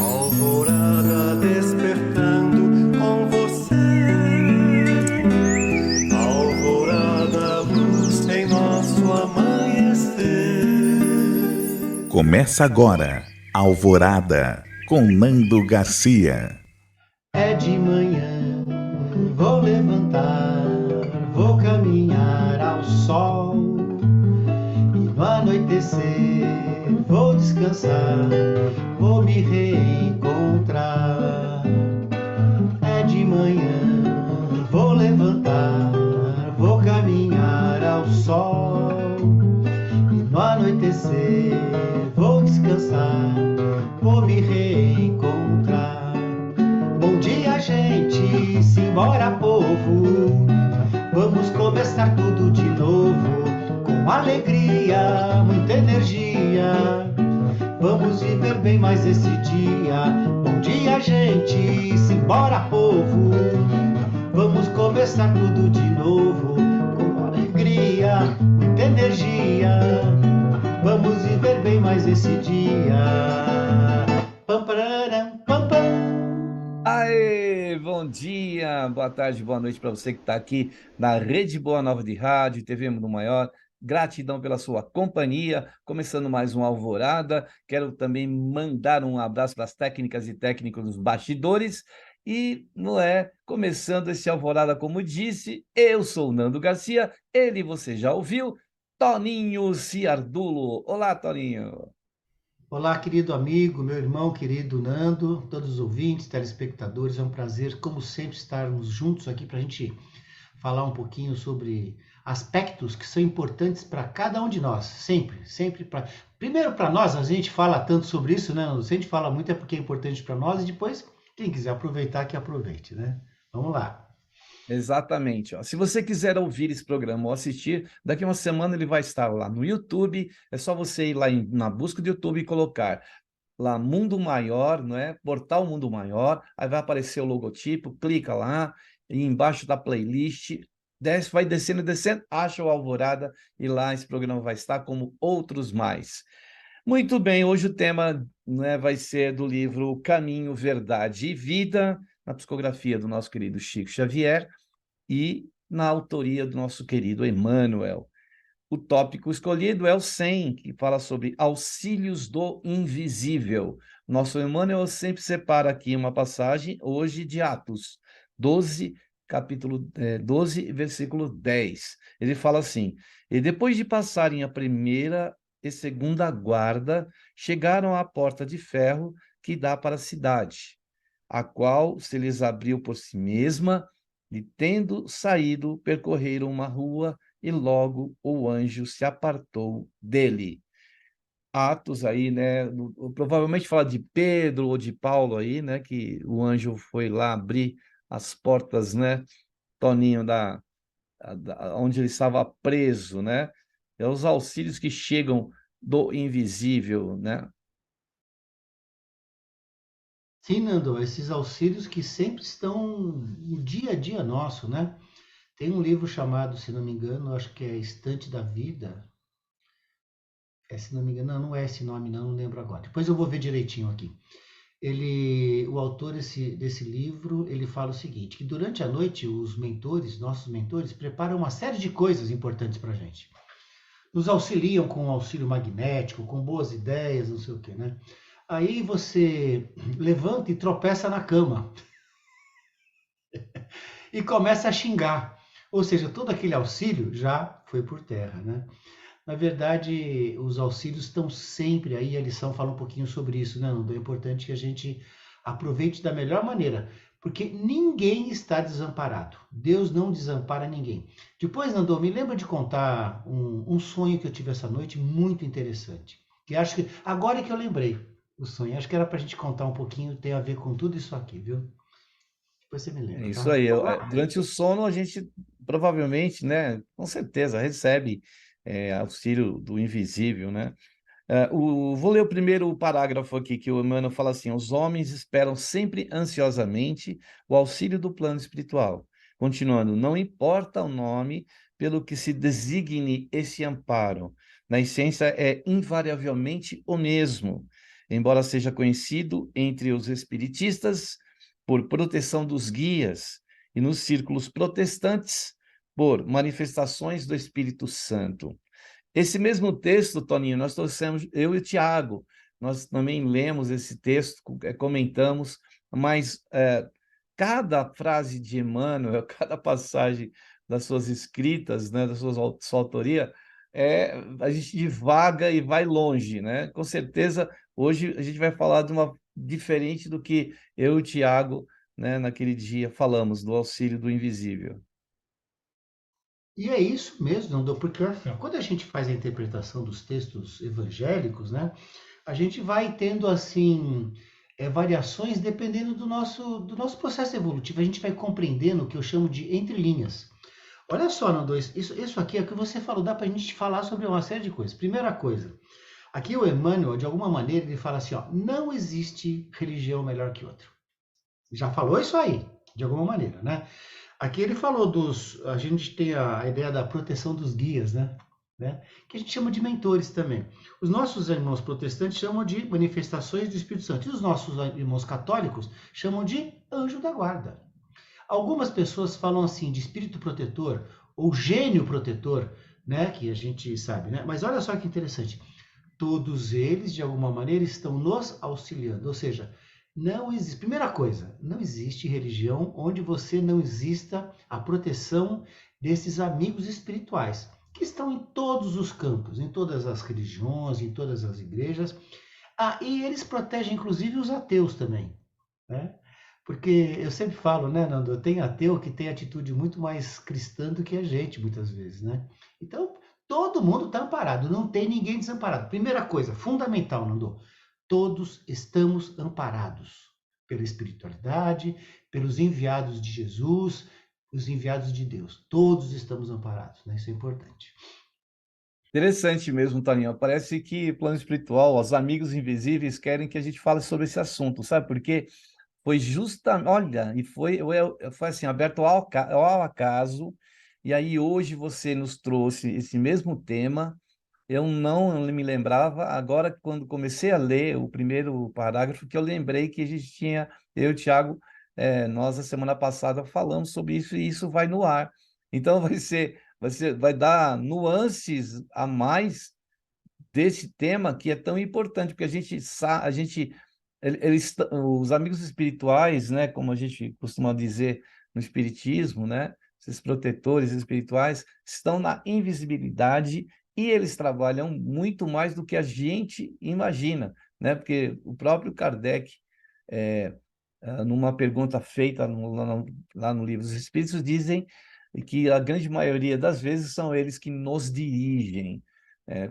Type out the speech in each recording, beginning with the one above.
Alvorada despertando com você. Alvorada, luz em nosso amanhecer. Começa agora, Alvorada, com Nando Garcia. É de manhã, vou levantar, vou caminhar ao sol. E no anoitecer, vou descansar, vou me reencontrar. É de manhã, vou levantar, vou caminhar ao sol. E no anoitecer, vou descansar, vou me reencontrar. Bom dia, gente, simbora, povo. Vamos começar tudo de novo, com alegria, muita energia. Vamos viver bem mais esse dia. Bom dia, gente, simbora, povo. Vamos começar tudo de novo, com alegria, muita energia. Vamos viver bem mais esse dia. Pam, pararam, pam, pam. Aê, bom dia, boa tarde, boa noite para você que está aqui na Rede Boa Nova de Rádio e TV Mundo Maior. Gratidão pela sua companhia. Começando mais um Alvorada. Quero também mandar um abraço para as técnicas e técnicos dos bastidores. E, começando esse Alvorada, como disse, eu sou o Nando Garcia, ele você já ouviu, Toninho Ciardulo. Olá, Toninho. Olá, querido amigo, meu irmão querido Nando, todos os ouvintes, telespectadores, é um prazer, como sempre, estarmos juntos aqui para a gente falar um pouquinho sobre aspectos que são importantes para cada um de nós, sempre. Primeiro para nós, a gente fala tanto sobre isso, né, Nando? Se a gente fala muito é porque é importante para nós e depois, quem quiser aproveitar, que aproveite, né? Vamos lá. Exatamente. Ó. Se você quiser ouvir esse programa ou assistir, daqui a uma semana ele vai estar lá no YouTube. É só você ir lá na busca do YouTube e colocar lá Mundo Maior, não é? Portal Mundo Maior. Aí vai aparecer o logotipo, clica lá, e embaixo da playlist, desce, vai descendo, acha o Alvorada e lá esse programa vai estar como outros mais. Muito bem, hoje o tema, né, vai ser do livro Caminho, Verdade e Vida, na psicografia do nosso querido Chico Xavier e na autoria do nosso querido Emmanuel. O tópico escolhido é o 100, que fala sobre auxílios do invisível. Nosso Emmanuel sempre separa aqui uma passagem, hoje de Atos 12, capítulo 12, versículo 10. Ele fala assim: e depois de passarem a primeira e segunda guarda, chegaram à porta de ferro que dá para a cidade, a qual se lhes abriu por si mesma, e tendo saído, percorreram uma rua, e logo o anjo se apartou dele. Atos aí, né? Provavelmente fala de Pedro ou de Paulo aí, né? Que o anjo foi lá abrir as portas, né? Toninho, onde ele estava preso, né? É os auxílios que chegam do invisível, né? Sim, Nando, esses auxílios que sempre estão no dia a dia nosso, né? Tem um livro chamado, se não me engano, acho que é Estante da Vida. Se não me engano, não é esse nome, não lembro agora. Depois eu vou ver direitinho aqui. O autor desse livro, ele fala o seguinte, que durante a noite os mentores, nossos mentores, preparam uma série de coisas importantes para a gente. Nos auxiliam com auxílio magnético, com boas ideias, não sei o quê, né? Aí você levanta e tropeça na cama e começa a xingar. Ou seja, todo aquele auxílio já foi por terra, né? Na verdade, os auxílios estão sempre aí, a lição fala um pouquinho sobre isso, né, Nando? É importante que a gente aproveite da melhor maneira, porque ninguém está desamparado. Deus não desampara ninguém. Depois, Nando, me lembra de contar um sonho que eu tive essa noite, muito interessante. Que acho que, agora é que eu lembrei o sonho, acho que era para a gente contar um pouquinho, tem a ver com tudo isso aqui, viu? Depois você me É lembra, isso tá? aí. Durante o sono, a gente provavelmente, né, com certeza, recebe auxílio do invisível, né? Vou ler o primeiro parágrafo aqui, que o Emmanuel fala assim: os homens esperam sempre ansiosamente o auxílio do plano espiritual. Continuando, não importa o nome pelo que se designe esse amparo, na essência é invariavelmente o mesmo. embora seja conhecido entre os espiritistas por proteção dos guias e nos círculos protestantes por manifestações do Espírito Santo. Esse mesmo texto, Toninho, nós trouxemos, eu e o Tiago, nós também lemos esse texto, comentamos, mas cada frase de Emmanuel, cada passagem das suas escritas, né, sua autoria, a gente divaga e vai longe, né? Com certeza, hoje a gente vai falar de uma diferente do que eu e o Tiago, né, naquele dia falamos, do auxílio do invisível. E é isso mesmo, Nando, porque quando a gente faz a interpretação dos textos evangélicos, né, a gente vai tendo assim variações dependendo do nosso processo evolutivo. A gente vai compreendendo o que eu chamo de entrelinhas. Olha só, Nando, isso aqui é o que você falou, dá para a gente falar sobre uma série de coisas. Primeira coisa, aqui o Emmanuel, de alguma maneira, ele fala assim, ó, não existe religião melhor que outra. Já falou isso aí, de alguma maneira, né? Aqui ele falou a gente tem a ideia da proteção dos guias, né? Que a gente chama de mentores também. Os nossos irmãos protestantes chamam de manifestações do Espírito Santo. E os nossos irmãos católicos chamam de anjo da guarda. Algumas pessoas falam assim de espírito protetor ou gênio protetor, né? Que a gente sabe, né? Mas olha só que interessante. Todos eles, de alguma maneira, estão nos auxiliando. Ou seja, não existe. Primeira coisa, não existe religião onde você não exista a proteção desses amigos espirituais, que estão em todos os campos, em todas as religiões, em todas as igrejas. E eles protegem, inclusive, os ateus também, né? Porque eu sempre falo, né, Nando, tem ateu que tem atitude muito mais cristã do que a gente, muitas vezes, né? Então, todo mundo está amparado, não tem ninguém desamparado. Primeira coisa, fundamental, Nando, todos estamos amparados pela espiritualidade, pelos enviados de Jesus, os enviados de Deus. Todos estamos amparados, né? Isso é importante. Interessante mesmo, Toninho. Parece que plano espiritual, os amigos invisíveis querem que a gente fale sobre esse assunto, sabe? Porque foi justamente, olha, e foi assim, aberto ao acaso, e aí hoje você nos trouxe esse mesmo tema. Eu não me lembrava, agora quando comecei a ler o primeiro parágrafo, que eu lembrei que a gente tinha, eu e o Thiago, nós a semana passada falamos sobre isso e isso vai no ar. Então vai dar nuances a mais desse tema que é tão importante, porque os amigos espirituais, né, como a gente costuma dizer no espiritismo, né, esses protetores espirituais estão na invisibilidade e eles trabalham muito mais do que a gente imagina, né? Porque o próprio Kardec, numa pergunta feita lá no Livro dos Espíritos, dizem que a grande maioria das vezes são eles que nos dirigem.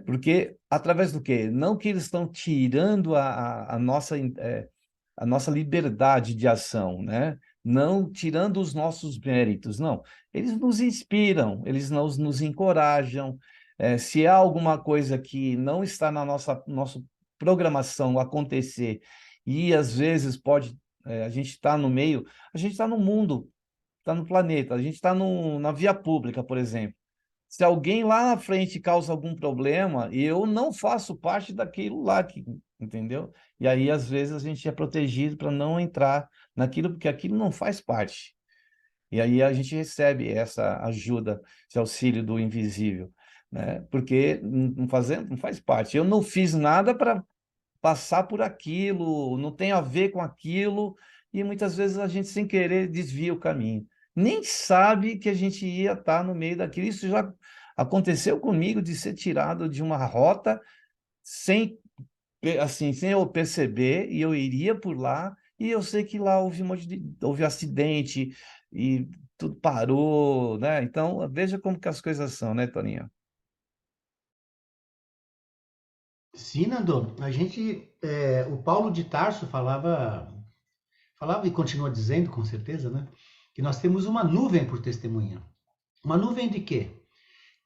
Porque, através do quê? Não que eles estão tirando a nossa liberdade de ação, né? Não tirando os nossos méritos, não. Eles nos inspiram, eles nos encorajam. Se há alguma coisa que não está na nossa programação acontecer, e às vezes a gente está no meio, a gente está no mundo, está no planeta, a gente está na via pública, por exemplo. Se alguém lá na frente causa algum problema, eu não faço parte daquilo lá, entendeu? E aí, às vezes, a gente é protegido para não entrar naquilo, porque aquilo não faz parte. E aí a gente recebe essa ajuda, esse auxílio do invisível, né? Porque não faz parte. Eu não fiz nada para passar por aquilo, não tem a ver com aquilo, e muitas vezes a gente, sem querer, desvia o caminho. Nem sabe que a gente ia estar no meio daquilo. Isso já aconteceu comigo, de ser tirado de uma rota sem eu perceber, e eu iria por lá, e eu sei que lá houve acidente, e tudo parou, né? Então, veja como que as coisas são, né, Toninho? Sim, Nando, o Paulo de Tarso falava e continua dizendo, com certeza, né? Que nós temos uma nuvem por testemunha. Uma nuvem de quê?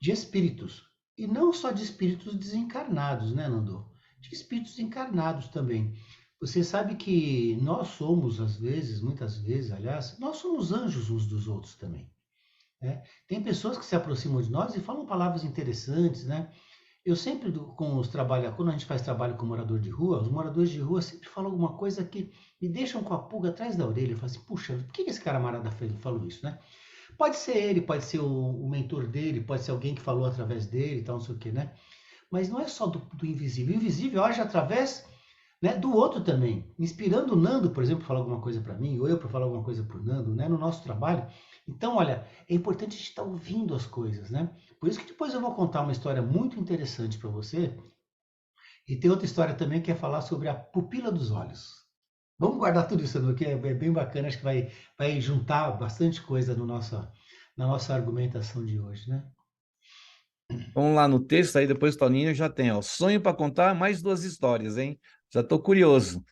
De espíritos. E não só de espíritos desencarnados, né, Nando? De espíritos encarnados também. Você sabe que nós somos, às vezes, muitas vezes, aliás, nós somos anjos uns dos outros também, né? Tem pessoas que se aproximam de nós e falam palavras interessantes, né? Eu sempre, quando a gente faz trabalho com morador de rua, os moradores de rua sempre falam alguma coisa que me deixam com a pulga atrás da orelha. Eu falo assim, puxa, por que esse camarada falou isso, né? Pode ser ele, pode ser o mentor dele, pode ser alguém que falou através dele e tal, não sei o quê, né? Mas não é só do invisível. O invisível age através, né, do outro também. Inspirando o Nando, por exemplo, para falar alguma coisa para mim, ou eu para falar alguma coisa para o Nando, né, no nosso trabalho. Então, olha, é importante a gente estar ouvindo as coisas, né? Por isso que depois eu vou contar uma história muito interessante para você. E tem outra história também que é falar sobre a pupila dos olhos. Vamos guardar tudo isso, Nando, que é bem bacana. Acho que vai juntar bastante coisa no na nossa argumentação de hoje, né? Vamos lá no texto, aí depois Toninho já tem, ó, sonho para contar mais 2 histórias, hein? Já estou curioso.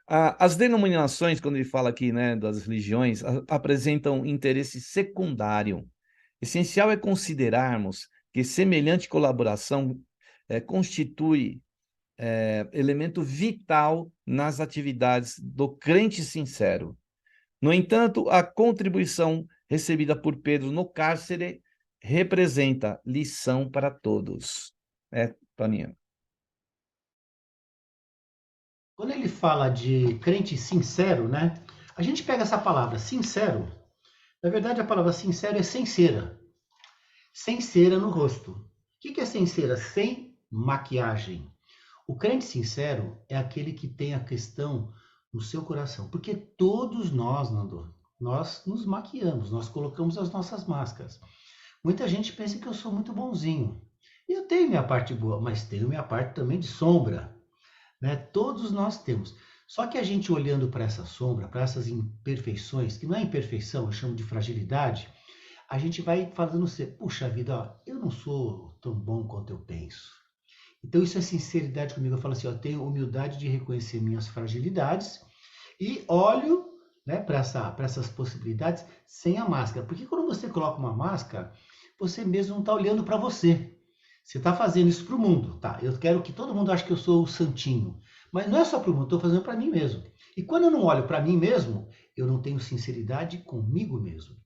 As denominações, quando ele fala aqui, né, das religiões, apresentam interesse secundário. Essencial é considerarmos que semelhante colaboração constitui elemento vital nas atividades do crente sincero. No entanto, a contribuição recebida por Pedro no cárcere representa lição para todos. Toninho. Quando ele fala de crente sincero, né? A gente pega essa palavra sincero. Na verdade, a palavra sincero é sem cera. Sem cera no rosto. O que é sem cera? Sem maquiagem. O crente sincero é aquele que tem a questão no seu coração. Porque todos nós, Nando, nós nos maquiamos, nós colocamos as nossas máscaras. Muita gente pensa que eu sou muito bonzinho. E eu tenho minha parte boa, mas tenho minha parte também de sombra. Né? Todos nós temos. Só que a gente olhando para essa sombra, para essas imperfeições, que não é imperfeição, eu chamo de fragilidade, a gente vai falando assim, puxa vida, ó, eu não sou tão bom quanto eu penso. Então isso é sinceridade comigo. Eu falo assim, ó, eu tenho humildade de reconhecer minhas fragilidades e olho, né, para essas possibilidades sem a máscara. Porque quando você coloca uma máscara, você mesmo não está olhando para você. Você está fazendo isso para o mundo, tá? Eu quero que todo mundo ache que eu sou o santinho. Mas não é só para o mundo, estou fazendo para mim mesmo. E quando eu não olho para mim mesmo, eu não tenho sinceridade comigo mesmo.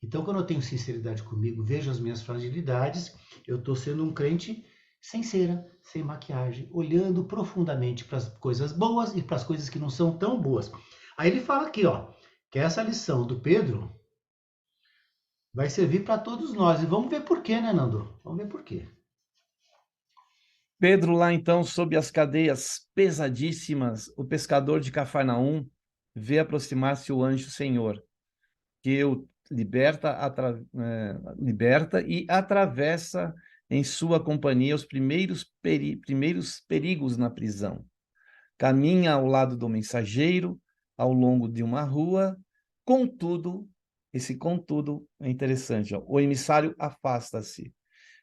Então, quando eu tenho sinceridade comigo, vejo as minhas fragilidades, eu estou sendo um crente sem cera, sem maquiagem, olhando profundamente para as coisas boas e para as coisas que não são tão boas. Aí ele fala aqui, ó, que essa lição do Pedro vai servir para todos nós. E vamos ver por quê, né, Nando? Vamos ver por quê. Pedro, lá então, sob as cadeias pesadíssimas, o pescador de Cafarnaum vê aproximar-se o anjo Senhor, que o liberta e atravessa em sua companhia os primeiros perigos na prisão. Caminha ao lado do mensageiro, ao longo de uma rua, contudo, esse contudo é interessante, ó, o emissário afasta-se,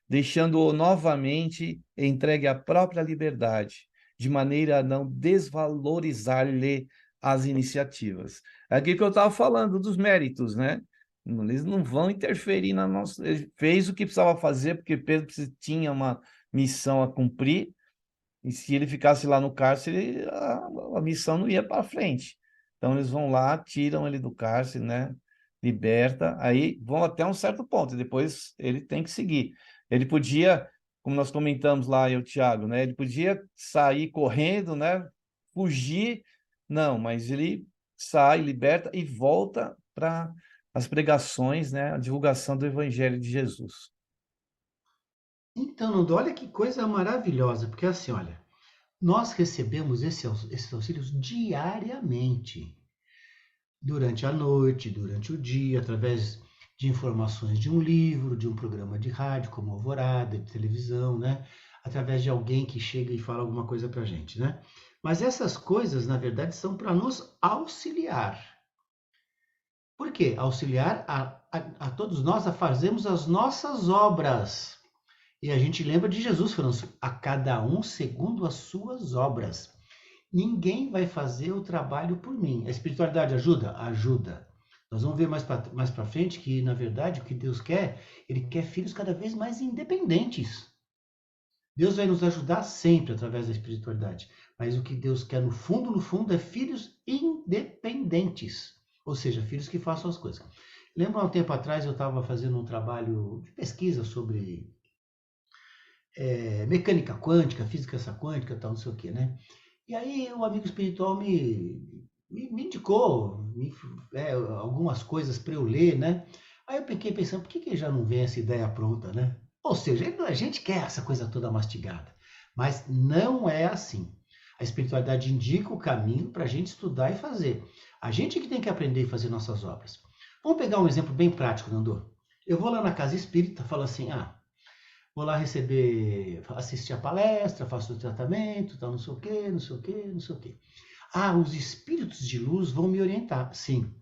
deixando-o novamente entregue à própria liberdade, de maneira a não desvalorizar-lhe as iniciativas. É aqui que eu estava falando dos méritos, né? Eles não vão interferir na nossa... Ele fez o que precisava fazer, porque Pedro tinha uma missão a cumprir, e se ele ficasse lá no cárcere, a missão não ia para frente. Então eles vão lá, tiram ele do cárcere, né? Liberta, aí vão até um certo ponto, e depois ele tem que seguir. Ele podia, como nós comentamos lá, eu, Thiago, né? Ele podia sair correndo, né? Fugir, não, mas ele sai, liberta e volta para as pregações, né? A divulgação do Evangelho de Jesus. Então, Nando, olha que coisa maravilhosa, porque assim, olha, nós recebemos esses auxílios diariamente, durante a noite, durante o dia, através de informações de um livro, de um programa de rádio, como Alvorada, de televisão, né? Através de alguém que chega e fala alguma coisa para a gente, né? Mas essas coisas, na verdade, são para nos auxiliar. Por quê? Auxiliar a todos nós a fazermos as nossas obras. E a gente lembra de Jesus falando assim, a cada um segundo as suas obras. Ninguém vai fazer o trabalho por mim. A espiritualidade ajuda? Ajuda. Nós vamos ver mais para frente que, na verdade, o que Deus quer, Ele quer filhos cada vez mais independentes. Deus vai nos ajudar sempre através da espiritualidade. Mas o que Deus quer, no fundo, é filhos independentes. Ou seja, filhos que façam as coisas. Lembro há um tempo atrás, eu estava fazendo um trabalho de pesquisa sobre mecânica quântica, física essa quântica, tal, não sei o quê, né? E aí o amigo espiritual me indicou algumas coisas para eu ler, né? Aí eu fiquei pensando, por que já não vem essa ideia pronta, né? Ou seja, a gente quer essa coisa toda mastigada, mas não é assim. A espiritualidade indica o caminho para a gente estudar e fazer. A gente que tem que aprender e fazer nossas obras. Vamos pegar um exemplo bem prático, Nando. Eu vou lá na casa espírita, falo assim, vou lá assistir a palestra, faço o tratamento, tal, não sei o quê, não sei o quê, não sei o quê. Os espíritos de luz vão me orientar. Sim,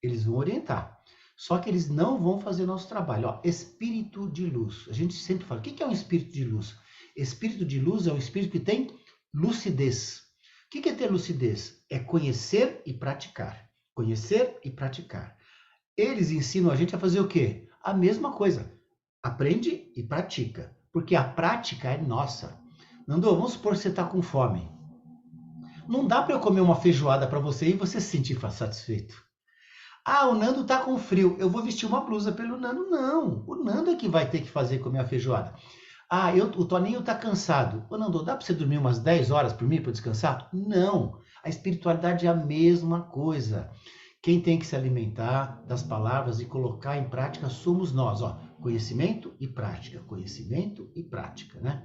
eles vão orientar. Só que eles não vão fazer nosso trabalho. Ó, espírito de luz. A gente sempre fala, o que é um espírito de luz? Espírito de luz é um espírito que tem lucidez. O que é ter lucidez? É conhecer e praticar. Conhecer e praticar. Eles ensinam a gente a fazer o quê? A mesma coisa. Aprende e pratica. Porque a prática é nossa. Nando, vamos supor que você está com fome. Não dá para eu comer uma feijoada para você e você se sentir satisfeito. O Nando está com frio, eu vou vestir uma blusa pelo Nando. Não, o Nando é que vai ter que fazer comer a feijoada. O Toninho está cansado. Ô Nando, dá para você dormir umas 10 horas por mim para descansar? Não, a espiritualidade é a mesma coisa. Quem tem que se alimentar das palavras e colocar em prática somos nós. Ó, conhecimento e prática, né?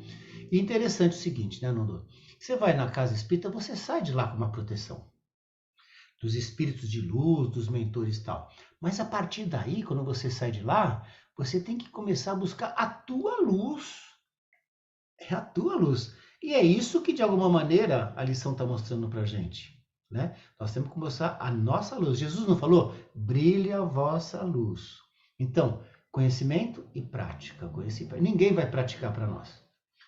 E interessante o seguinte, né, Nando? Você vai na casa espírita, você sai de lá com uma proteção dos espíritos de luz, dos mentores e tal. Mas a partir daí, quando você sai de lá, você tem que começar a buscar a tua luz. É a tua luz. E é isso que, de alguma maneira, a lição está mostrando para a gente. Né? Nós temos que mostrar a nossa luz. Jesus não falou? Brilhe a vossa luz. Então, conhecimento e prática. Ninguém vai praticar para nós.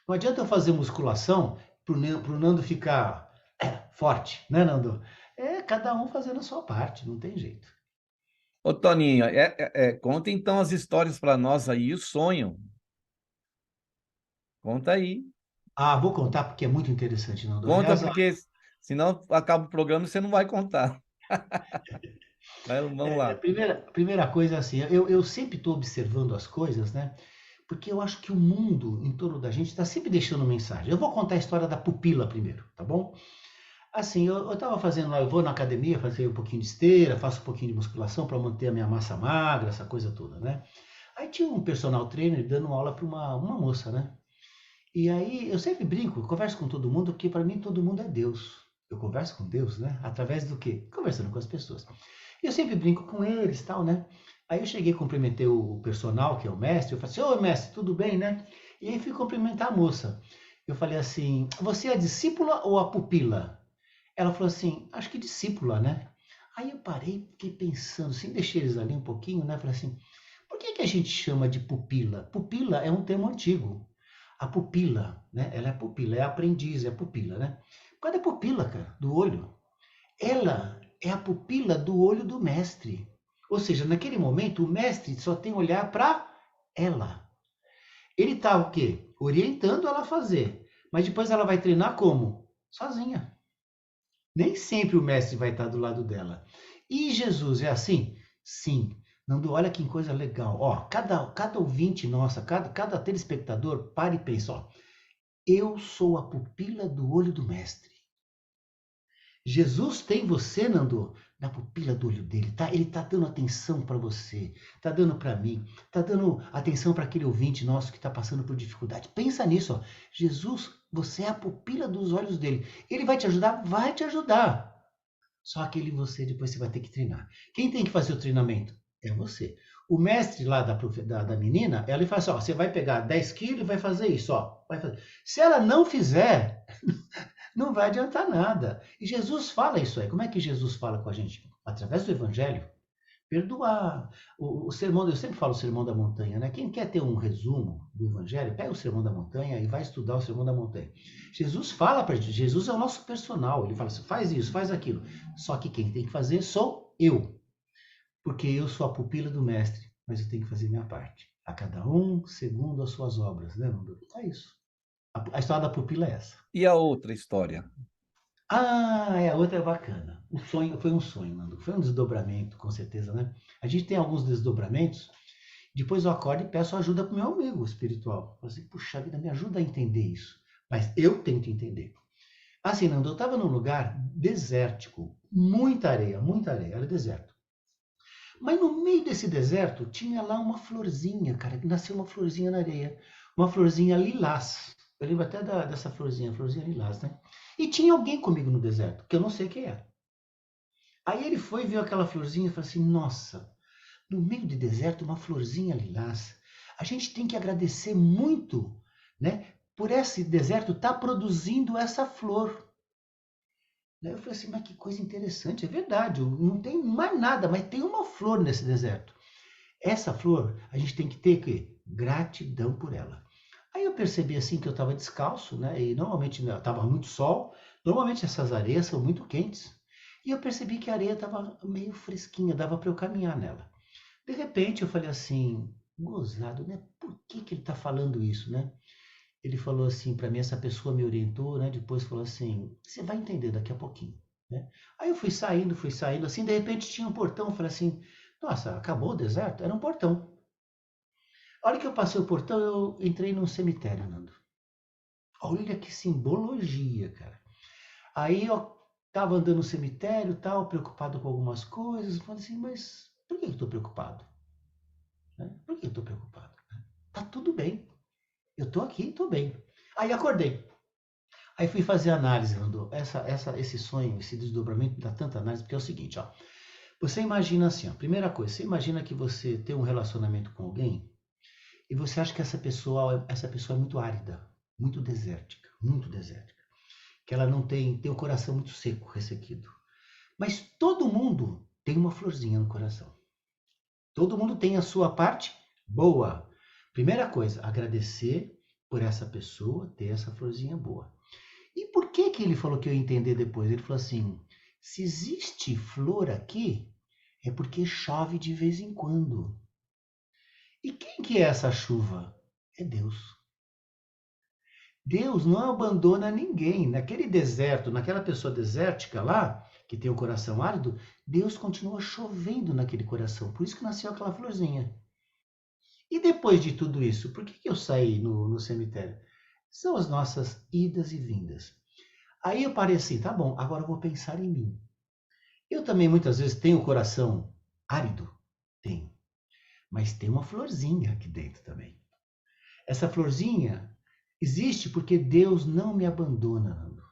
Não adianta eu fazer musculação para o Nando ficar forte, né, Nando? Cada um fazendo a sua parte, não tem jeito. Ô, Toninho, conta então as histórias para nós aí, o sonho. Conta aí. Vou contar porque é muito interessante, Nando. Conta Aliás, porque senão acaba o programa e você não vai contar. Vamos lá. a primeira coisa é assim, eu sempre estou observando as coisas, né? Porque eu acho que o mundo em torno da gente está sempre deixando mensagem. Eu vou contar a história da pupila primeiro, tá bom? Assim, eu estava fazendo, eu vou na academia fazer um pouquinho de esteira, faço um pouquinho de musculação para manter a minha massa magra, essa coisa toda, né? Aí tinha um personal trainer dando aula para uma moça, né? E aí eu sempre brinco, converso com todo mundo, porque para mim todo mundo é Deus. Eu converso com Deus, né? Através do quê? Conversando com as pessoas. E eu sempre brinco com eles, tal, né? Aí eu cheguei, cumprimentei o personal, que é o mestre, eu falei assim, ô mestre, tudo bem, né? E aí fui cumprimentar a moça. Eu falei assim, você é a discípula ou a pupila? Ela falou assim, acho que discípula, né? Aí eu parei, fiquei pensando, assim, deixei eles ali um pouquinho, né? Falei assim, por que a gente chama de pupila? Pupila é um termo antigo. A pupila, né? Ela é pupila, é aprendiz, é pupila, né? Cadê a pupila, cara, do olho? Ela é a pupila do olho do mestre. Ou seja, naquele momento, o mestre só tem olhar para ela. Ele está o quê? Orientando ela a fazer. Mas depois ela vai treinar como? Sozinha. Nem sempre o mestre vai estar do lado dela. E Jesus é assim? Sim. Nando, olha que coisa legal. Ó, cada ouvinte nossa, cada telespectador, para e pensa, ó. Eu sou a pupila do olho do mestre. Jesus tem você, Nando, na pupila do olho dele, tá? Ele tá dando atenção para você, tá dando para mim, tá dando atenção para aquele ouvinte nosso que está passando por dificuldade. Pensa nisso, ó. Jesus, você é a pupila dos olhos dele. Ele vai te ajudar? Vai te ajudar. Só que depois você vai ter que treinar. Quem tem que fazer o treinamento? É você. O mestre lá da menina, ela fala assim, ó, você vai pegar 10 quilos e vai fazer isso, ó. Vai fazer. Se ela não fizer, não vai adiantar nada. E Jesus fala isso aí. Como é que Jesus fala com a gente? Através do Evangelho. Perdoar. O sermão, eu sempre falo o sermão da montanha, né? Quem quer ter um resumo do Evangelho, pega o sermão da montanha e vai estudar o sermão da montanha. Jesus fala para a gente, Jesus é o nosso personal. Ele fala assim, faz isso, faz aquilo. Só que quem tem que fazer sou eu. Porque eu sou a pupila do mestre, mas eu tenho que fazer minha parte. A cada um segundo as suas obras, né, Nando? É isso. A história da pupila é essa. E a outra história? A outra é bacana. O sonho foi um sonho, Nando. Foi um desdobramento, com certeza, né? A gente tem alguns desdobramentos Depois eu acordo e peço ajuda para o meu amigo espiritual. Eu assim, puxa vida, me ajuda a entender isso. Mas eu tento entender. Assim, Nando, eu estava num lugar desértico, muita areia, era deserto. Mas no meio desse deserto tinha lá uma florzinha, cara, que nasceu uma florzinha na areia, uma florzinha lilás. Eu lembro até dessa florzinha lilás, né? E tinha alguém comigo no deserto, que eu não sei quem é. Aí ele foi, viu aquela florzinha e falou assim: nossa, no meio do deserto, uma florzinha lilás. A gente tem que agradecer muito, né? Por esse deserto estar produzindo essa flor. Daí eu falei assim, mas que coisa interessante, é verdade, não tem mais nada, mas tem uma flor nesse deserto. Essa flor, a gente tem que ter que gratidão por ela. Aí eu percebi assim que eu estava descalço, né? E normalmente estava muito sol, normalmente essas areias são muito quentes. E eu percebi que a areia estava meio fresquinha, dava para eu caminhar nela. De repente eu falei assim, gozado, né? Por que que ele está falando isso, né? Ele falou assim para mim, essa pessoa me orientou, né? Depois falou assim, você vai entender daqui a pouquinho, né? Aí eu fui saindo, assim, de repente tinha um portão, eu falei assim, nossa, acabou o deserto? Era um portão. A hora que eu passei o portão, eu entrei num cemitério, Nando. Olha que simbologia, cara. Aí eu tava andando no cemitério, tal, preocupado com algumas coisas, falei assim, mas por que eu estou preocupado? Né? Por que eu estou preocupado? Tá tudo bem. Eu estou aqui, estou bem. Aí acordei. Aí fui fazer análise, Nando. Esse sonho, esse desdobramento dá tanta análise, porque é o seguinte, ó. Você imagina assim, ó. Primeira coisa, você imagina que você tem um relacionamento com alguém e você acha que essa pessoa é muito árida, muito desértica, muito desértica. Que ela não tem o coração muito seco, ressequido. Mas todo mundo tem uma florzinha no coração. Todo mundo tem a sua parte boa. Primeira coisa, agradecer por essa pessoa ter essa florzinha boa. E por que que ele falou que eu ia entender depois? Ele falou assim: se existe flor aqui, é porque chove de vez em quando. E quem que é essa chuva? É Deus. Deus não abandona ninguém. Naquele deserto, naquela pessoa desértica lá, que tem o coração árido, Deus continua chovendo naquele coração. Por isso que nasceu aquela florzinha. E depois de tudo isso, por que que eu saí no cemitério? São as nossas idas e vindas. Aí eu parei assim, tá bom, agora eu vou pensar em mim. Eu também muitas vezes tenho o coração árido, tenho, mas tem uma florzinha aqui dentro também. Essa florzinha existe porque Deus não me abandona, Nando.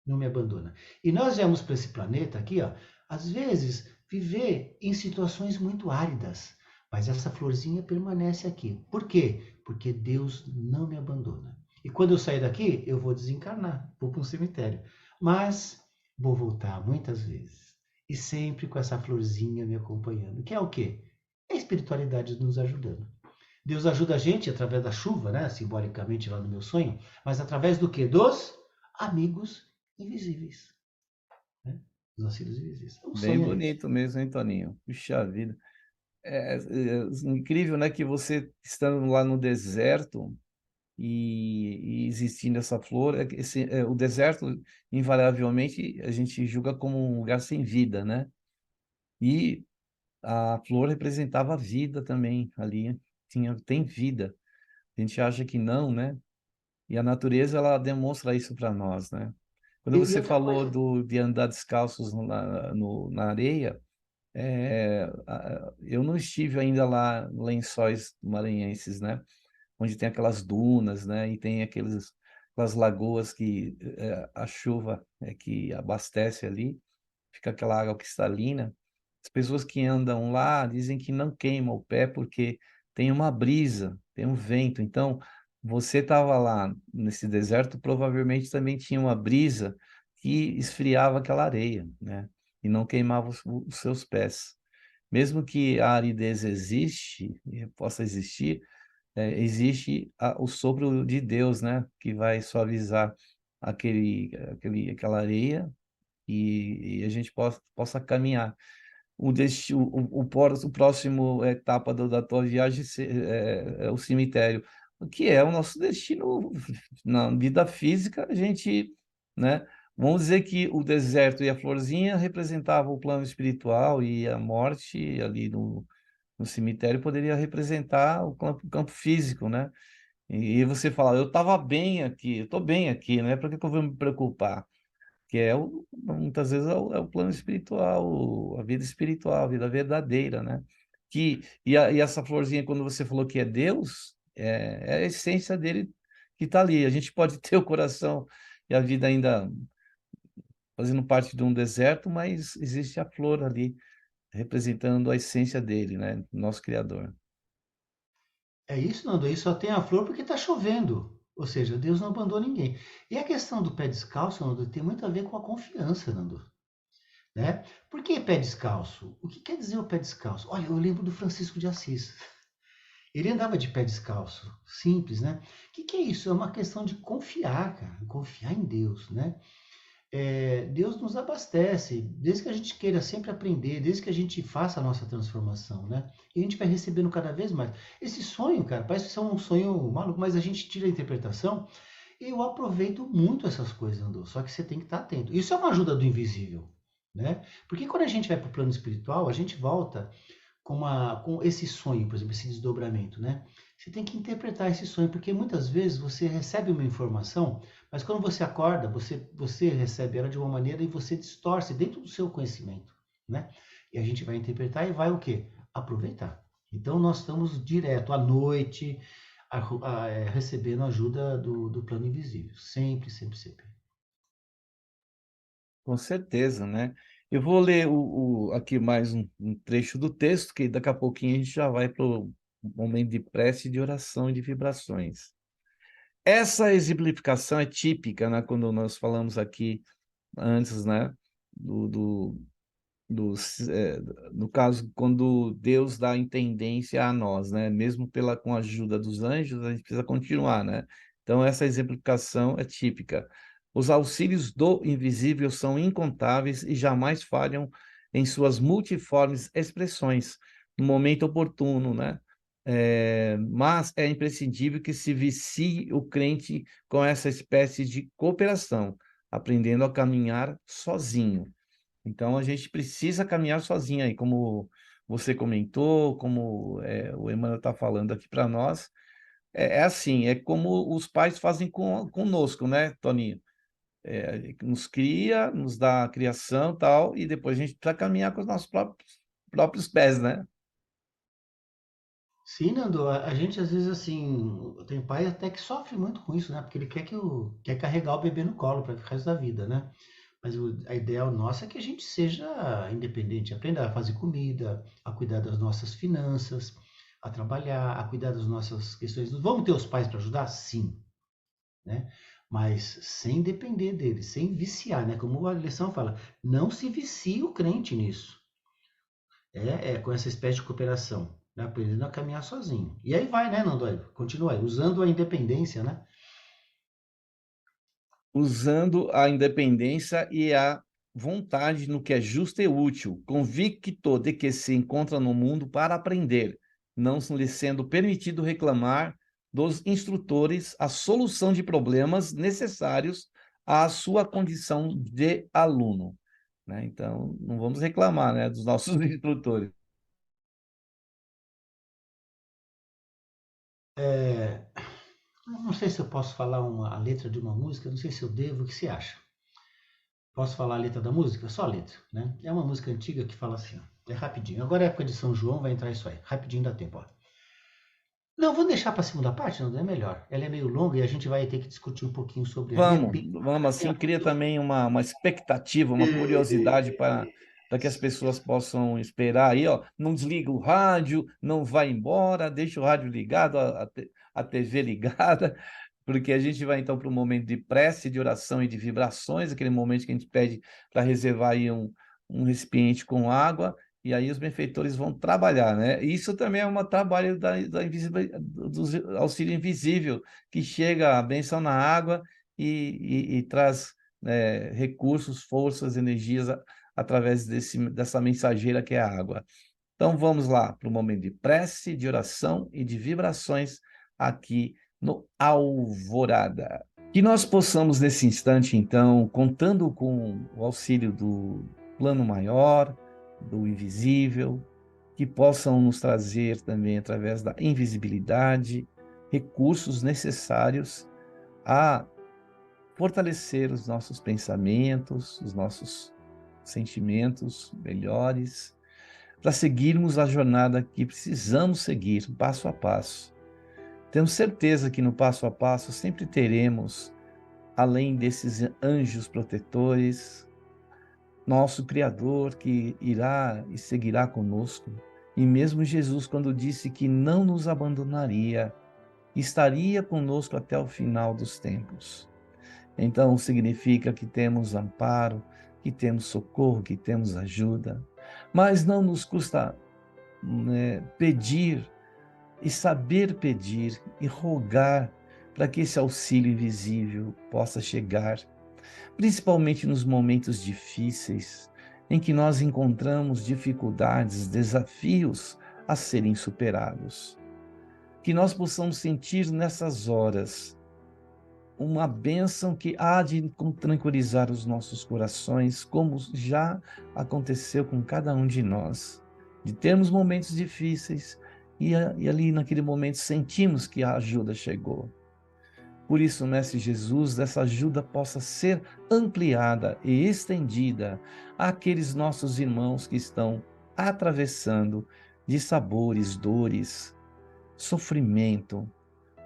Não me abandona. E nós viemos para esse planeta aqui, ó, às vezes viver em situações muito áridas, mas essa florzinha permanece aqui. Por quê? Porque Deus não me abandona. E quando eu sair daqui, eu vou desencarnar, vou para um cemitério. Mas vou voltar muitas vezes. E sempre com essa florzinha me acompanhando. Que é o quê? É a espiritualidade nos ajudando. Deus ajuda a gente através da chuva, né? Simbolicamente lá no meu sonho. Mas através do quê? Dos amigos invisíveis. Né? Os auxílios invisíveis. É um Bem sonho é esse. bonito mesmo, hein, Toninho? Puxa vida. Incrível, né, que você estando lá no deserto e existindo essa flor, o deserto, invariavelmente, a gente julga como um lugar sem vida, né? E a flor representava a vida também ali, tem vida. A gente acha que não, né? E a natureza, ela demonstra isso para nós, né? Quando E você outra falou coisa, de andar descalços na areia, eu não estive ainda lá em Lençóis Maranhenses, né? Onde tem aquelas dunas, né? E tem aquelas lagoas que a chuva é que abastece ali, fica aquela água cristalina. As pessoas que andam lá dizem que não queima o pé porque tem uma brisa, tem um vento. Então, você estava lá nesse deserto, provavelmente também tinha uma brisa que esfriava aquela areia, né? E não queimava os seus pés. Mesmo que a aridez possa existir, existe o sopro de Deus, né? Que vai suavizar aquela areia e a gente possa caminhar. O próximo etapa da tua viagem é o cemitério, que é o nosso destino na vida física. A gente, né? Vamos dizer que o deserto e a florzinha representavam o plano espiritual e a morte ali No cemitério poderia representar o campo físico, né? E você fala, eu estava bem aqui, eu estou bem aqui, né? Por que que eu vou me preocupar? Que muitas vezes é o plano espiritual, a vida espiritual, a vida verdadeira, né? E essa florzinha, quando você falou que é Deus, é a essência dele que está ali. A gente pode ter o coração e a vida ainda fazendo parte de um deserto, mas existe a flor ali, representando a essência dele, né? Nosso Criador. É isso, Nando, aí só tem a flor porque está chovendo. Ou seja, Deus não abandonou ninguém. E a questão do pé descalço, Nando, tem muito a ver com a confiança, Nando. Né? Por que pé descalço? O que quer dizer o pé descalço? Olha, eu lembro do Francisco de Assis. Ele andava de pé descalço, simples, né? O que é isso? É uma questão de confiar, cara, confiar em Deus, né? Deus nos abastece, desde que a gente queira sempre aprender, desde que a gente faça a nossa transformação, né? E a gente vai recebendo cada vez mais. Esse sonho, cara, parece ser um sonho maluco, mas a gente tira a interpretação e eu aproveito muito essas coisas, Andor, só que você tem que estar atento. Isso é uma ajuda do invisível, né? Porque quando a gente vai para o plano espiritual, a gente volta com esse sonho, por exemplo, esse desdobramento, né? Você tem que interpretar esse sonho, porque muitas vezes você recebe uma informação, mas quando você acorda, você recebe ela de uma maneira e você distorce dentro do seu conhecimento, né? E a gente vai interpretar e vai o quê? Aproveitar. Então nós estamos direto à noite recebendo ajuda do plano invisível, sempre, sempre, sempre. Com certeza, né? Eu vou ler aqui mais um trecho do texto, que daqui a pouquinho a gente já vai para o momento de prece, de oração e de vibrações. Essa exemplificação é típica, né? Quando nós falamos aqui antes, né? Do, do, do, é, no caso, quando Deus dá intendência a nós, né? Mesmo com a ajuda dos anjos, a gente precisa continuar, né? Então, essa exemplificação é típica. Os auxílios do invisível são incontáveis e jamais falham em suas multiformes expressões, no momento oportuno, né? Mas é imprescindível que se vicie o crente com essa espécie de cooperação, aprendendo a caminhar sozinho. Então, a gente precisa caminhar sozinho aí, como você comentou, como o Emmanuel está falando aqui para nós. É assim, é como os pais fazem conosco, né, Toninho? Nos cria, nos dá a criação e tal, e depois a gente precisa caminhar com os nossos próprios pés, né? Sim, Nando, a gente às vezes assim, tem pai até que sofre muito com isso, né? Porque ele quer carregar o bebê no colo para o resto da vida, né? Mas a ideal nossa é que a gente seja independente, aprenda a fazer comida, a cuidar das nossas finanças, a trabalhar, a cuidar das nossas questões. Vamos ter os pais para ajudar? Sim, né? Mas sem depender deles, sem viciar, né? Como a lição fala, não se vicie o crente nisso. Com essa espécie de cooperação, né? Aprendendo a caminhar sozinho. E aí vai, né, Nandói? Continua aí, usando a independência, né? Usando a independência e a vontade no que é justo e útil, convicto de que se encontra no mundo para aprender, não lhe sendo permitido reclamar dos instrutores a solução de problemas necessários à sua condição de aluno, né? Então, não vamos reclamar, né, dos nossos instrutores. É, não sei se eu posso falar a letra de uma música, não sei se eu devo, o que você acha? Posso falar a letra da música? Só a letra, né? É uma música antiga que fala assim, ó, é rapidinho. Agora é época de São João, vai entrar isso aí. Rapidinho dá tempo, ó. Não, vou deixar para a segunda parte, não é melhor. Ela é meio longa e a gente vai ter que discutir um pouquinho sobre ela. E é bem... Vamos assim, cria também uma expectativa, uma curiosidade para que as pessoas possam esperar aí, ó, não desliga o rádio, não vai embora, deixa o rádio ligado, a TV ligada, porque a gente vai então para um momento de prece, de oração e de vibrações, aquele momento que a gente pede para reservar aí um recipiente com água, e aí os benfeitores vão trabalhar, né? Isso também é um trabalho do auxílio invisível, que chega a benção na água e traz recursos, forças, energias através dessa mensageira que é a água. Então vamos lá para o momento de prece, de oração e de vibrações aqui no Alvorada. Que nós possamos nesse instante, então, contando com o auxílio do plano maior, do invisível, que possam nos trazer também, através da invisibilidade, recursos necessários a fortalecer os nossos pensamentos, os nossos sentimentos melhores, para seguirmos a jornada que precisamos seguir, passo a passo. Temos certeza que no passo a passo sempre teremos, além desses anjos protetores, nosso Criador que irá e seguirá conosco. E mesmo Jesus, quando disse que não nos abandonaria, estaria conosco até o final dos tempos. Então significa que temos amparo, que temos socorro, que temos ajuda. Mas não nos custa pedir e saber pedir e rogar para que esse auxílio invisível possa chegar, principalmente nos momentos difíceis em que nós encontramos dificuldades, desafios a serem superados. Que nós possamos sentir nessas horas uma bênção que há de tranquilizar os nossos corações, como já aconteceu com cada um de nós, de termos momentos difíceis e ali naquele momento sentimos que a ajuda chegou. Por isso, Mestre Jesus, essa ajuda possa ser ampliada e estendida àqueles nossos irmãos que estão atravessando de sabores, dores, sofrimento,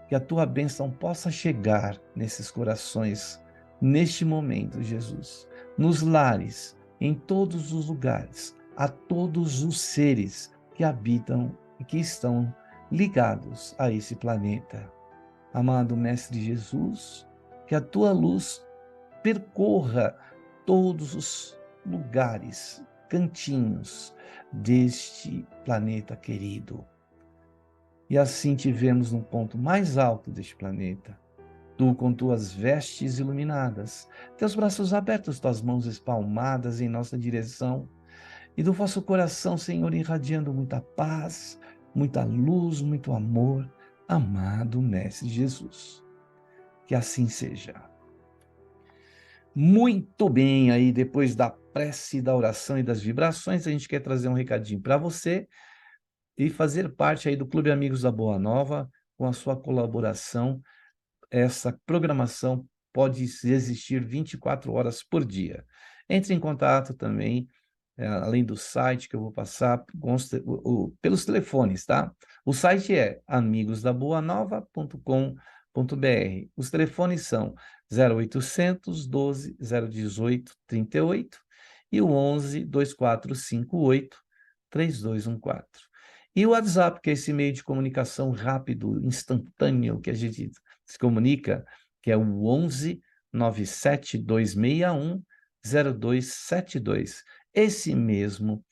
que a tua bênção possa chegar nesses corações, neste momento, Jesus, nos lares, em todos os lugares, a todos os seres que habitam e que estão ligados a esse planeta. Amado Mestre Jesus, que a tua luz percorra todos os lugares, cantinhos deste planeta querido. E assim te vemos no ponto mais alto deste planeta. Tu com tuas vestes iluminadas, teus braços abertos, tuas mãos espalmadas em nossa direção, e do vosso coração, Senhor, irradiando muita paz, muita luz, muito amor, amado Mestre Jesus. Que assim seja. Muito bem, aí depois da prece, da oração e das vibrações, a gente quer trazer um recadinho para você e fazer parte aí do Clube Amigos da Boa Nova, com a sua colaboração. Essa programação pode existir 24 horas por dia. Entre em contato também, além do site que eu vou passar, pelos telefones, tá? O site é amigosdaboanova.com.br. Os telefones são 0800 12 018 38 e o 11 2458 3214. E o WhatsApp, que é esse meio de comunicação rápido, instantâneo, que a gente se comunica, que é o 11 97 261 0272. Esse mesmo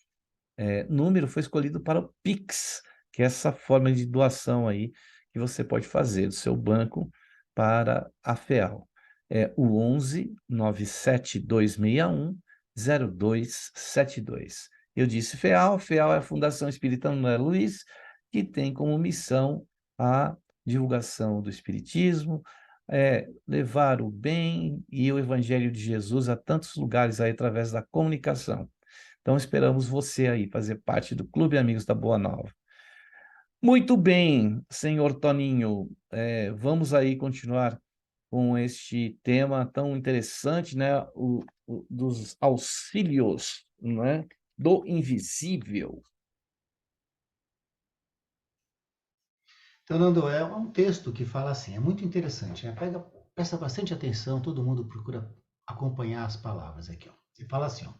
número foi escolhido para o Pix, que é essa forma de doação aí que você pode fazer do seu banco para a FEAL. É o 11 97 261 0272. Eu disse FEAL é a Fundação Espírita André Luiz, que tem como missão a divulgação do Espiritismo, levar o bem e o Evangelho de Jesus a tantos lugares aí através da comunicação. Então esperamos você aí fazer parte do Clube Amigos da Boa Nova. Muito bem, senhor Toninho, vamos aí continuar com este tema tão interessante, né? Dos auxílios, não é? Do invisível. Então, Nando, é um texto que fala assim, é muito interessante, né? Presta bastante atenção, todo mundo procura acompanhar as palavras aqui, ó. E fala assim, ó.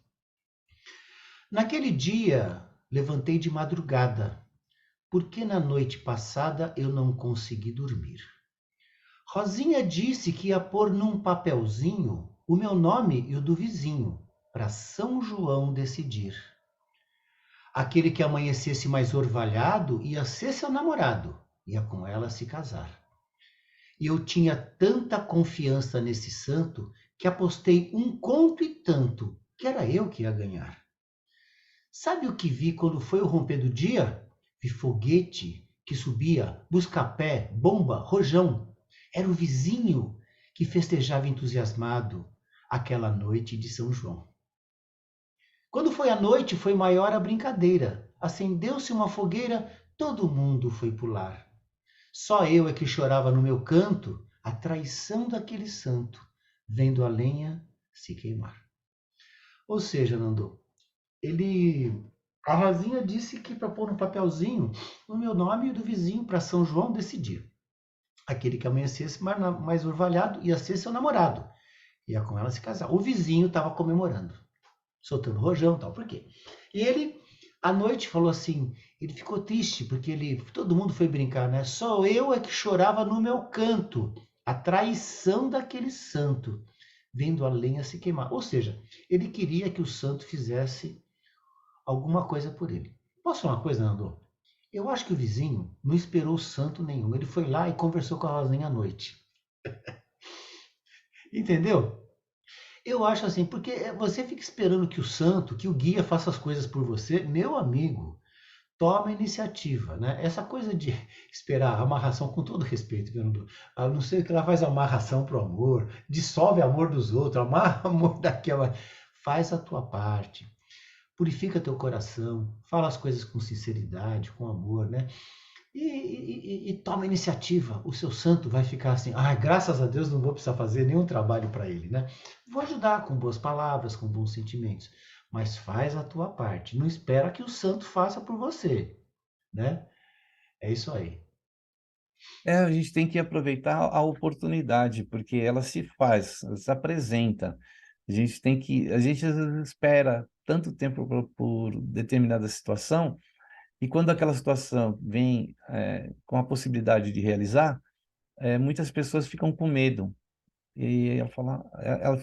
Naquele dia, levantei de madrugada, porque na noite passada eu não consegui dormir. Rosinha disse que ia pôr num papelzinho o meu nome e o do vizinho, para São João decidir. Aquele que amanhecesse mais orvalhado ia ser seu namorado, ia com ela se casar. E eu tinha tanta confiança nesse santo que apostei 1 conto e tanto, que era eu que ia ganhar. Sabe o que vi quando foi o romper do dia? Vi foguete que subia, busca-pé, bomba, rojão. Era o vizinho que festejava entusiasmado aquela noite de São João. Quando foi a noite, foi maior a brincadeira. acendeu-se uma fogueira, todo mundo foi pular. Só eu é que chorava no meu canto a traição daquele santo, vendo a lenha se queimar. Ou seja, Nando, a Rosinha disse que para pôr um papelzinho o meu nome e o do vizinho para São João decidir. Aquele que amanhecesse mais orvalhado ia ser seu namorado. Ia com ela se casar. O vizinho estava comemorando, soltando rojão e tal. Por quê? E ele, à noite, falou assim, ele ficou triste, porque todo mundo foi brincar, né? Só eu é que chorava no meu canto, a traição daquele santo, vendo a lenha se queimar. Ou seja, ele queria que o santo fizesse alguma coisa por ele. Posso falar uma coisa, Nando? Eu acho que o vizinho não esperou santo nenhum. Ele foi lá e conversou com a Rosinha à noite. Entendeu? Eu acho assim, porque você fica esperando que o santo, que o guia faça as coisas por você. Meu amigo, toma iniciativa, né? Essa coisa de esperar amarração, com todo respeito, Fernando, a não ser que ela faz amarração pro amor, dissolve amor dos outros, amarra amor daquela. Faz a tua parte. Purifica teu coração, fala as coisas com sinceridade, com amor, né? E toma iniciativa. O seu santo vai ficar assim, graças a Deus não vou precisar fazer nenhum trabalho para ele, né? Vou ajudar com boas palavras, com bons sentimentos, mas faz a tua parte. Não espera que o santo faça por você, né? É isso aí. A gente tem que aproveitar a oportunidade, porque ela se faz, ela se apresenta. A gente às vezes espera tanto tempo por determinada situação, e quando aquela situação vem com a possibilidade de realizar, muitas pessoas ficam com medo. E ela fala,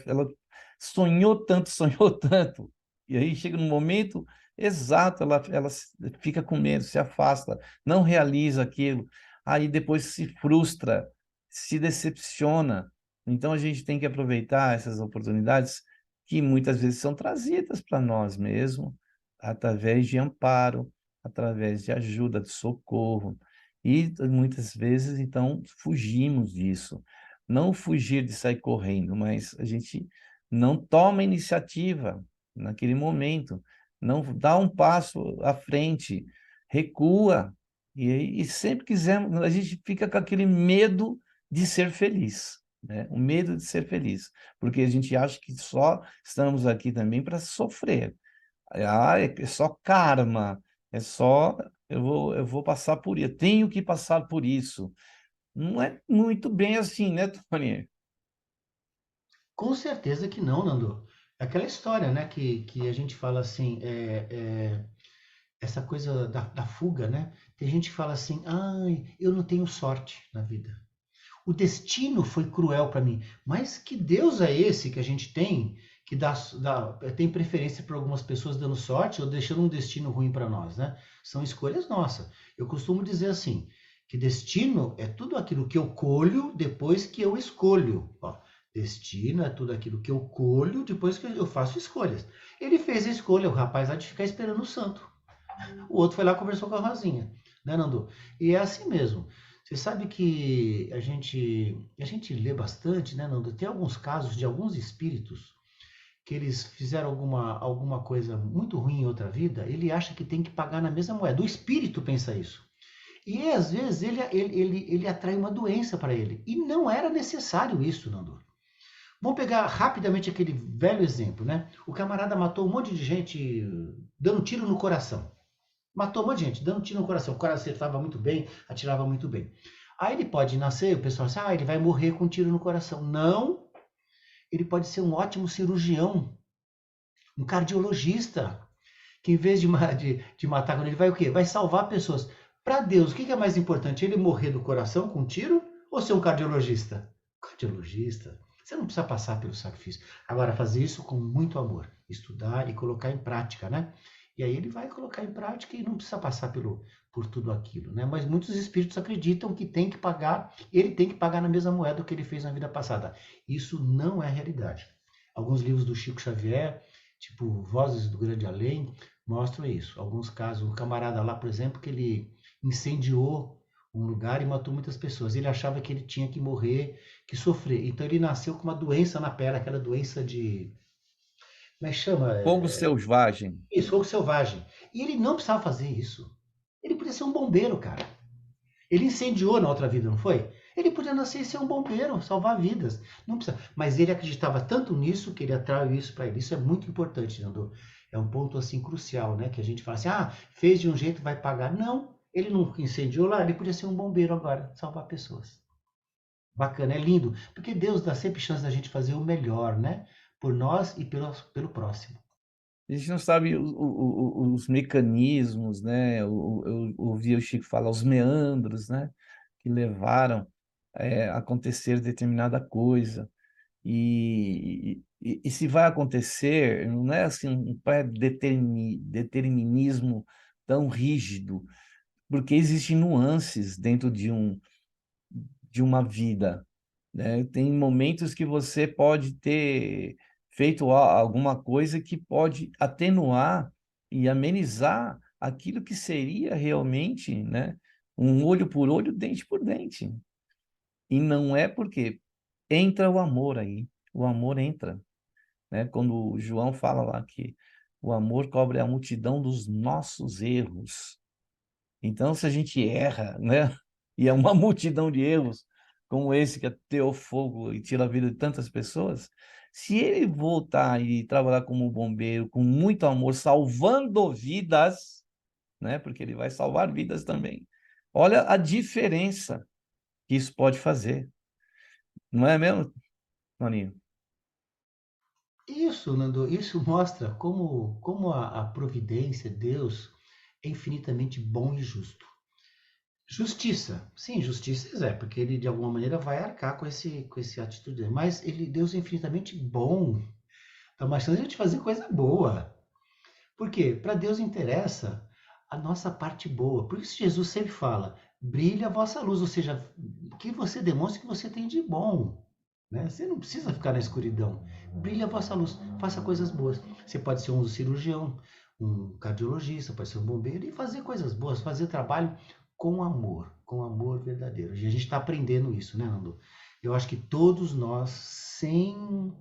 ela sonhou tanto, e aí chega no momento exato, ela fica com medo, se afasta, não realiza aquilo, aí depois se frustra, se decepciona. Então a gente tem que aproveitar essas oportunidades que muitas vezes são trazidas para nós mesmos, através de amparo, através de ajuda, de socorro. E muitas vezes, então, fugimos disso. Não fugir de sair correndo, mas a gente não toma iniciativa naquele momento, não dá um passo à frente, recua, e sempre quisemos, a gente fica com aquele medo de ser feliz, né? O medo de ser feliz, porque a gente acha que só estamos aqui também para sofrer. É só karma, é só eu vou passar por isso, eu tenho que passar por isso. Não é muito bem assim, né, Tony? Com certeza que não, Nando. É aquela história, né, que a gente fala assim, essa coisa da fuga, né? Tem gente que fala assim, eu não tenho sorte na vida. O destino foi cruel para mim. Mas que Deus é esse que a gente tem, que tem preferência para algumas pessoas dando sorte ou deixando um destino ruim para nós, né? São escolhas nossas. Eu costumo dizer assim, que destino é tudo aquilo que eu colho depois que eu escolho. Ó, destino é tudo aquilo que eu colho depois que eu faço escolhas. Ele fez a escolha, o rapaz há de ficar esperando o santo. O outro foi lá e conversou com a Rosinha, né, Nando? E é assim mesmo. Você sabe que a gente lê bastante, né, Nando? Tem alguns casos de alguns espíritos que eles fizeram alguma coisa muito ruim em outra vida, ele acha que tem que pagar na mesma moeda. O espírito pensa isso. E às vezes ele atrai uma doença para ele. E não era necessário isso, Nando. Vamos pegar rapidamente aquele velho exemplo, né? O camarada matou um monte de gente dando tiro no coração. Matou um monte de gente, dando tiro no coração. O cara acertava muito bem, atirava muito bem. Aí ele pode nascer, o pessoal diz, ele vai morrer com um tiro no coração. Não, ele pode ser um ótimo cirurgião, um cardiologista, que em vez de matar, quando ele vai o quê? Vai salvar pessoas. Para Deus, o que é mais importante? Ele morrer do coração com um tiro ou ser um cardiologista? Cardiologista. Você não precisa passar pelo sacrifício. Agora, fazer isso com muito amor. Estudar e colocar em prática, né? E aí ele vai colocar em prática e não precisa passar por tudo aquilo, né? Mas muitos espíritos acreditam que tem que pagar, ele tem que pagar na mesma moeda que ele fez na vida passada. Isso não é realidade. Alguns livros do Chico Xavier, tipo Vozes do Grande Além, mostram isso. Alguns casos, um camarada lá, por exemplo, que ele incendiou um lugar e matou muitas pessoas. Ele achava que ele tinha que morrer, que sofrer. Então ele nasceu com uma doença na perna, aquela doença Como é que chama? Fogo selvagem. Isso, fogo selvagem. E ele não precisava fazer isso. Ele podia ser um bombeiro, cara. Ele incendiou na outra vida, não foi? Ele podia nascer e ser um bombeiro, salvar vidas. Não precisa. Mas ele acreditava tanto nisso que ele atraiu isso para ele. Isso é muito importante, Nando. É um ponto assim crucial, né? Que a gente fala assim, fez de um jeito, vai pagar. Não, ele não incendiou lá, ele podia ser um bombeiro agora, salvar pessoas. Bacana, é lindo. Porque Deus dá sempre chance da gente fazer o melhor, né? Por nós e pelo próximo. A gente não sabe os mecanismos, né? Eu ouvi o Chico falar, os meandros, né? Que levaram a acontecer determinada coisa. E se vai acontecer, não é assim um pré-determinismo tão rígido, porque existem nuances dentro de uma vida, né? Tem momentos que você pode ter feito alguma coisa que pode atenuar e amenizar aquilo que seria realmente, né, um olho por olho, dente por dente. E não é porque entra o amor aí, o amor entra, né? Quando o João fala lá que o amor cobre a multidão dos nossos erros. Então, se a gente erra, né? E é uma multidão de erros, como esse que ateou fogo e tira a vida de tantas pessoas, se ele voltar e trabalhar como bombeiro, com muito amor, salvando vidas, né? Porque ele vai salvar vidas também. Olha a diferença que isso pode fazer. Não é mesmo, Toninho? Isso, Nando, isso mostra como a providência, Deus, é infinitamente bom e justo. Justiça, sim, justiça é, porque ele de alguma maneira vai arcar com esse atitude dele. Mas Deus é infinitamente bom, dá uma chance de a gente fazer coisa boa. Por quê? Para Deus interessa a nossa parte boa. Por isso Jesus sempre fala, brilha a vossa luz, ou seja, que você demonstre que você tem de bom. Né? Você não precisa ficar na escuridão. Brilha a vossa luz, faça coisas boas. Você pode ser um cirurgião, um cardiologista, pode ser um bombeiro e fazer coisas boas, fazer trabalho com amor verdadeiro. E a gente está aprendendo isso, né, Nando? Eu acho que todos nós, sem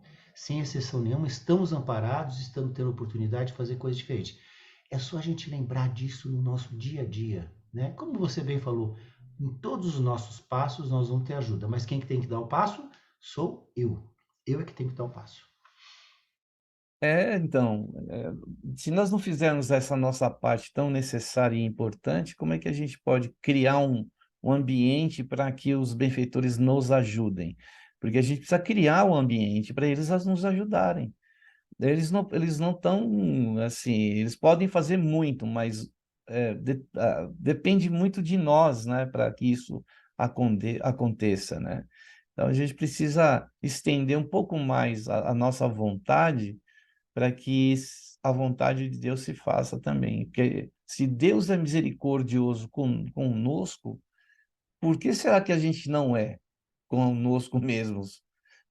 exceção nenhuma, estamos amparados, estamos tendo oportunidade de fazer coisas diferentes. É só a gente lembrar disso no nosso dia a dia, né? Como você bem falou, em todos os nossos passos nós vamos ter ajuda, mas quem que tem que dar o passo? Sou eu. Eu é que tenho que dar o passo. Então, se nós não fizermos essa nossa parte tão necessária e importante, como é que a gente pode criar um ambiente para que os benfeitores nos ajudem? Porque a gente precisa criar o ambiente para eles nos ajudarem. Eles não estão, assim, eles podem fazer muito, mas depende muito de nós, né, para que isso aconteça, né? Então, a gente precisa estender um pouco mais a nossa vontade para que a vontade de Deus se faça também. Porque se Deus é misericordioso conosco, por que será que a gente não é conosco mesmos?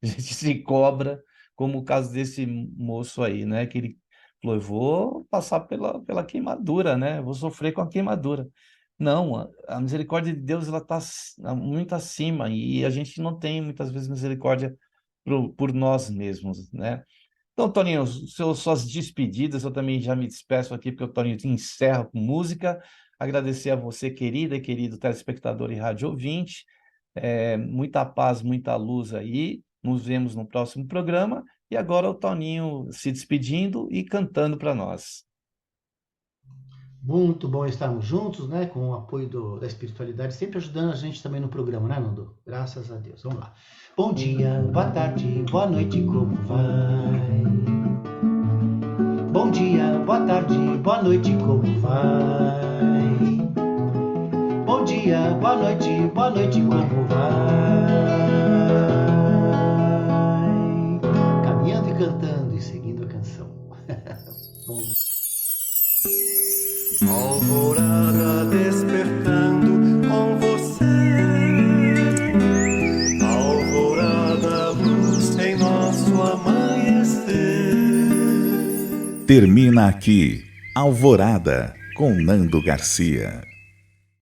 A gente se cobra, como o caso desse moço aí, né? Que ele falou, eu vou passar pela queimadura, né? Vou sofrer com a queimadura. Não, a misericórdia de Deus ela está muito acima e a gente não tem muitas vezes misericórdia por nós mesmos, né? Então, Toninho, suas despedidas, eu também já me despeço aqui, porque o Toninho encerra com música. Agradecer a você, querida e querido telespectador e rádio ouvinte. Muita paz, muita luz aí. Nos vemos no próximo programa. E agora o Toninho se despedindo e cantando para nós. Muito bom estarmos juntos, né? Com o apoio da espiritualidade, sempre ajudando a gente também no programa, né, Nando? Graças a Deus. Vamos lá. Bom dia, boa tarde, boa noite, como vai? Bom dia, boa tarde, boa noite, como vai? Bom dia, boa noite, como vai? Caminhando e cantando e seguindo a canção. Bom. Alvorada despertando com você. Alvorada, luz em nosso amanhecer. Termina aqui Alvorada com Nando Garcia.